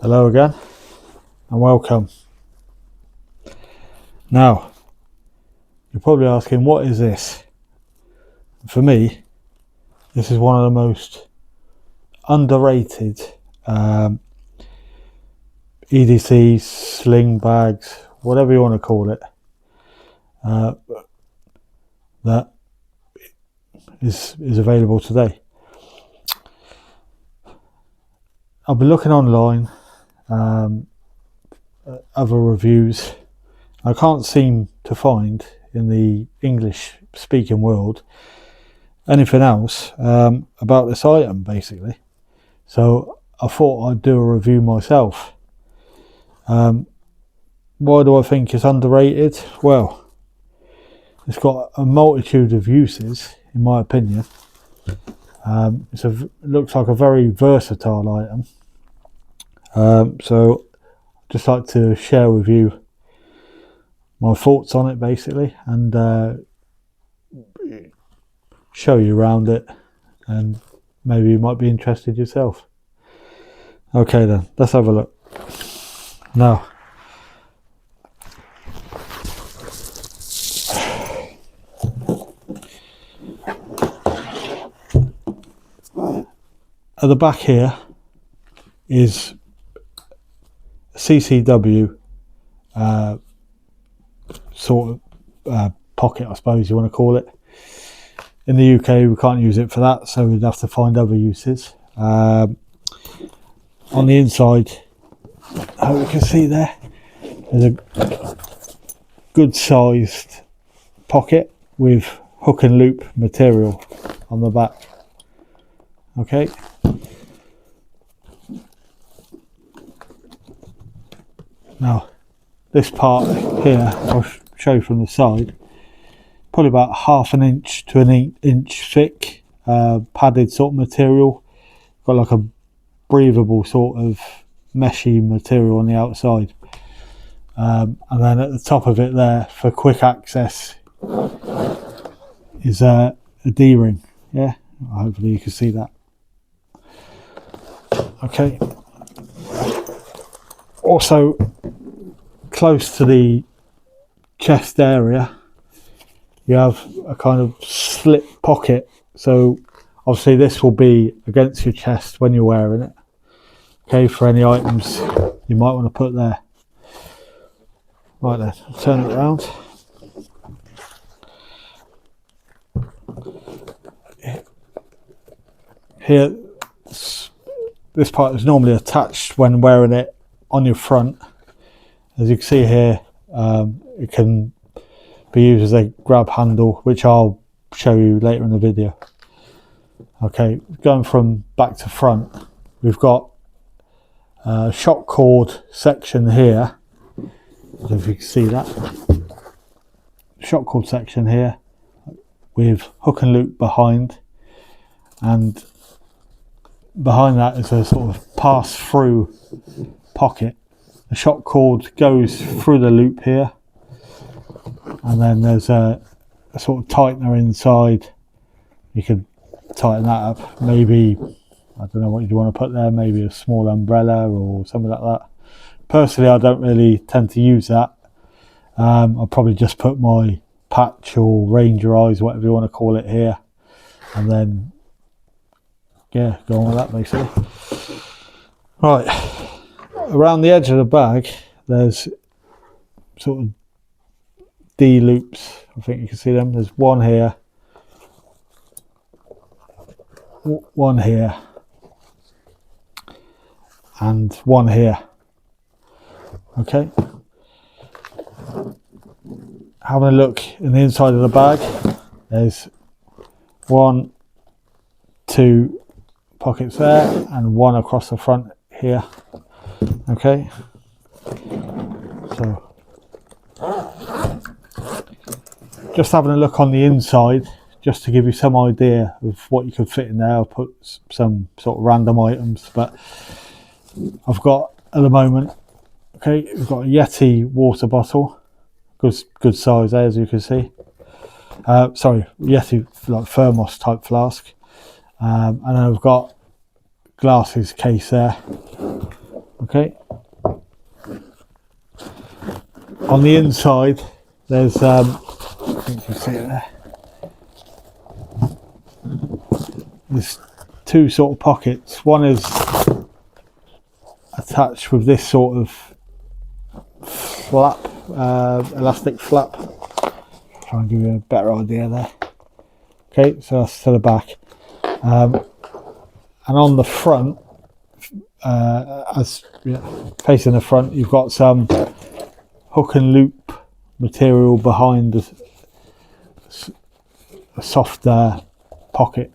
Hello again and welcome. Now, you're probably asking, what is this? For me, this is one of the most underrated EDC sling bags, whatever you want to call it, that is available today. I've been looking online, other reviews. I can't seem to find in the English speaking world anything else about this item, basically. So I thought I'd do a review myself. Why do I think it's underrated? Well, it's got a multitude of uses, in my opinion. It looks like a very versatile item. So I'd just like to share with you my thoughts on it, basically, and show you around it, and maybe you might be interested yourself. Okay then, let's have a look. Now, at the back here is a CCW sort of pocket, I suppose you want to call it. In the UK we can't use it for that, so we'd have to find other uses. On the inside, how you can see there, there's a good sized pocket with hook and loop material on the back. Okay, now this part here, I'll show you from the side, probably about half an inch to an inch thick, padded sort of material. Got like a breathable sort of meshy material on the outside, and then at the top of it there, for quick access, is a D-ring. Yeah, hopefully you can see that. Okay, also close to the chest area you have a kind of slip pocket, so obviously this will be against your chest when you're wearing it. Okay, for any items you might want to put there. Right then, turn it around. Here, this part is normally attached when wearing it on your front. As you can see here, it can be used as a grab handle, which I'll show you later in the video. Okay, going from back to front, we've got a shock cord section here. I don't know if you can see that. Shock cord section here with hook and loop behind, and behind that is a sort of pass-through pocket. The shock cord goes through the loop here, and then there's a sort of tightener inside. You could tighten that up, maybe, I don't know what you'd want to put there, maybe a small umbrella or something like that. Personally, I don't really tend to use that. I'll probably just put my patch or ranger eyes, whatever you want to call it, here, and then yeah, go on with that basically. Right, around the edge of the bag there's sort of D loops. I think you can see them. There's one here, one here, and one here. Okay, having a look in the inside of the bag, there's 1, 2 pockets there and one across the front here. Okay, so just having a look on the inside, just to give you some idea of what you could fit in there. I'll put some sort of random items, but I've got at the moment, okay, we've got a Yeti water bottle, good size there, as you can see. Sorry, Yeti like thermos type flask, and then I've got glasses case there. Okay. On the inside, there's I think you can see it there. There's two sort of pockets. One is attached with this sort of flap, elastic flap. Try and give you a better idea there. Okay, so that's to the back, and on the front, facing the front, you've got some hook and loop material behind a soft pocket.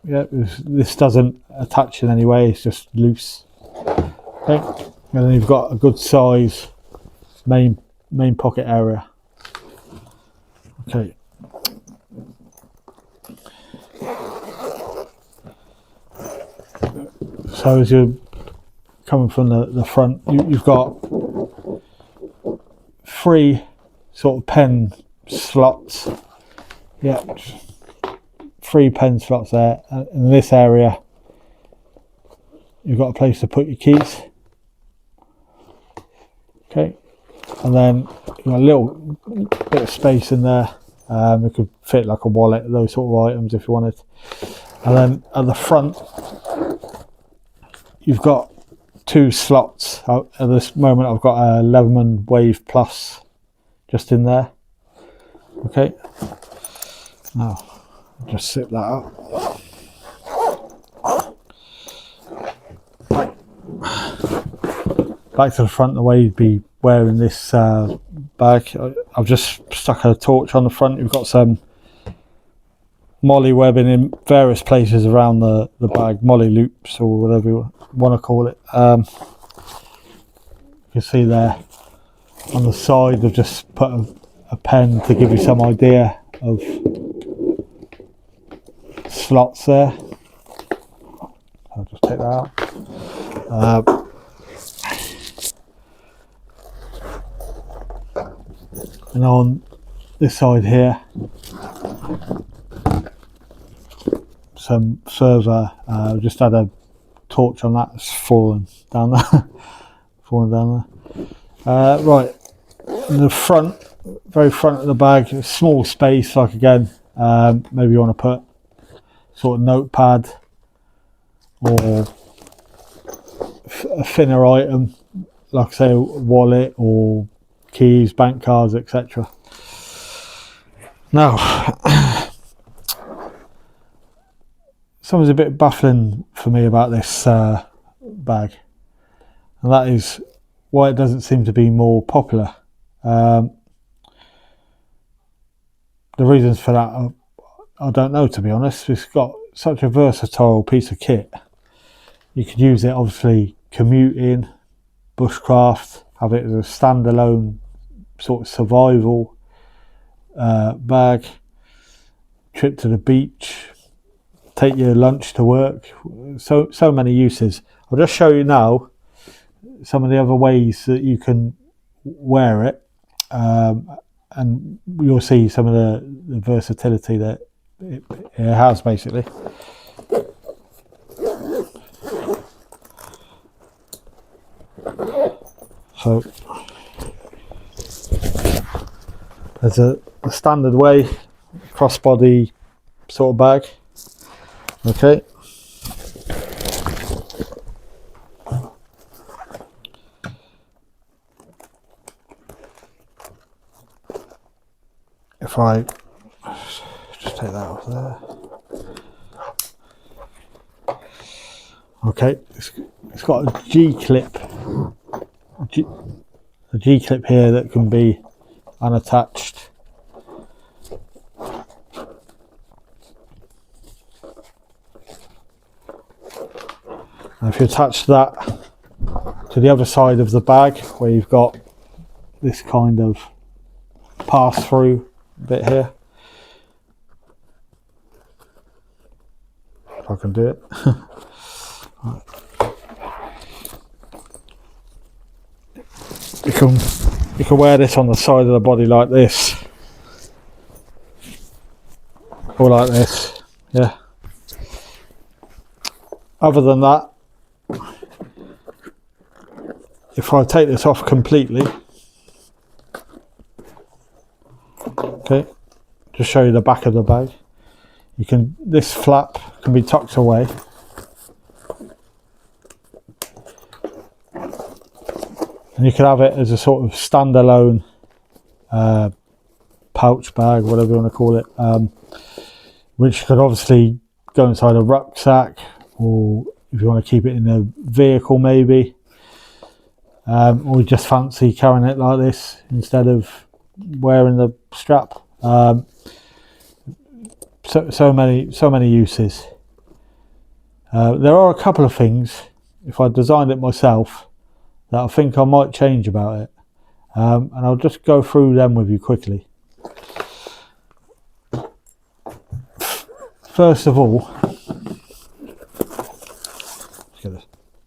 Yeah, this doesn't attach in any way, it's just loose. Okay, and then you've got a good size main pocket area. Okay. So as you're coming from the front, you've got 3 sort of pen slots. Yeah, 3 pen slots there. In this area, you've got a place to put your keys. Okay, and then you've got a little bit of space in there. It could fit like a wallet, those sort of items if you wanted. And then at the front, you've got 2 slots. At this moment, I've got a Leatherman Wave Plus just in there. Okay, now just zip that up. Back to the front, the way you'd be wearing this bag. I've just stuck a torch on the front. You've got some molly webbing in various places around the bag, molly loops or whatever you want to call it. You can see there on the side I've just put a pen to give you some idea of slots there. I'll just take that out. And on this side here, some further, just had a torch on that, it's fallen down there. Right, in the front, very front of the bag, a small space, like again, maybe you want to put sort of notepad or a thinner item, like I say, a wallet or keys, bank cards, etc. Now, something's a bit baffling for me about this bag, and that is why it doesn't seem to be more popular. The reasons for that I don't know, to be honest. It's got such a versatile piece of kit. You could use it obviously commuting, bushcraft, have it as a standalone sort of survival bag, trip to the beach, take your lunch to work, so many uses. I'll just show you now some of the other ways that you can wear it, and you'll see some of the versatility that it has basically. So there's a standard way crossbody sort of bag. Okay, if I just take that off there. Okay, it's got a G-clip, a G-clip here that can be unattached. And if you attach that to the other side of the bag, where you've got this kind of pass-through bit here, if I can do it. You can wear this on the side of the body like this, or like this, yeah. Other than that, if I take this off completely, okay, just show you the back of the bag. You can, this flap can be tucked away. And you can have it as a sort of standalone pouch bag, whatever you want to call it, which could obviously go inside a rucksack, or if you want to keep it in a vehicle maybe, or you just fancy carrying it like this instead of wearing the strap. So many uses. There are a couple of things, if I designed it myself, that I think I might change about it, and I'll just go through them with you quickly. First of all,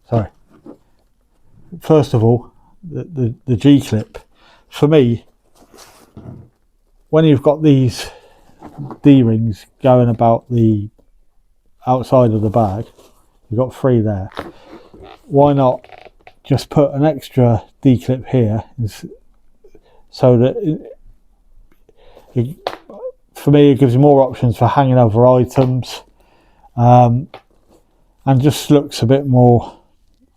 sorry. First of all, the G clip. For me, when you've got these D rings going about the outside of the bag, you've got 3 there. Why not just put an extra D clip here, so that for me it gives you more options for hanging other items, and just looks a bit more,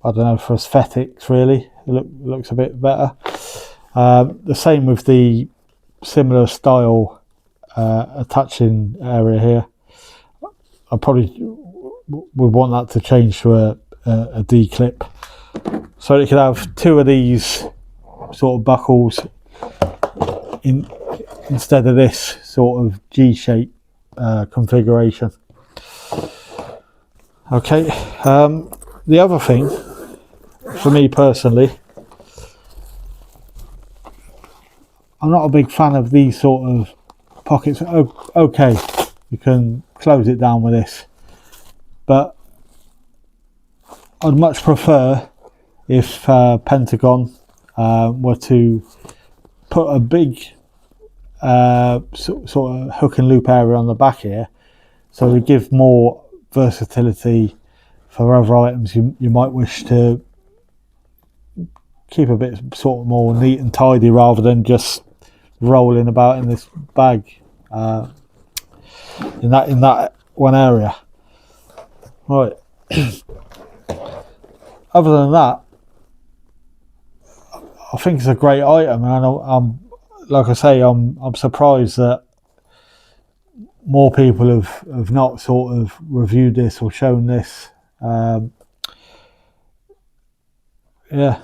I don't know, for aesthetics really. It looks a bit better. The same with the similar style attaching area here. I probably would want that to change to a D clip, so you could have 2 of these sort of buckles instead of this sort of G shape configuration. Okay, the other thing for me personally, I'm not a big fan of these sort of pockets. Okay, you can close it down with this, but I'd much prefer if Pentagon were to put a big sort of hook and loop area on the back here, so to give more versatility for other items you might wish to keep a bit sort of more neat and tidy, rather than just rolling about in this bag in that one area. Right. Other than that, I think it's a great item, and I'm like I say, I'm surprised that more people have not sort of reviewed this or shown this. Yeah.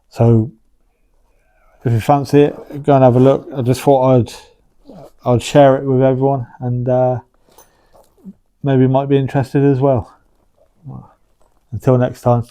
So if you fancy it, go and have a look. I just thought I'd share it with everyone, and maybe you might be interested as well. Until next time.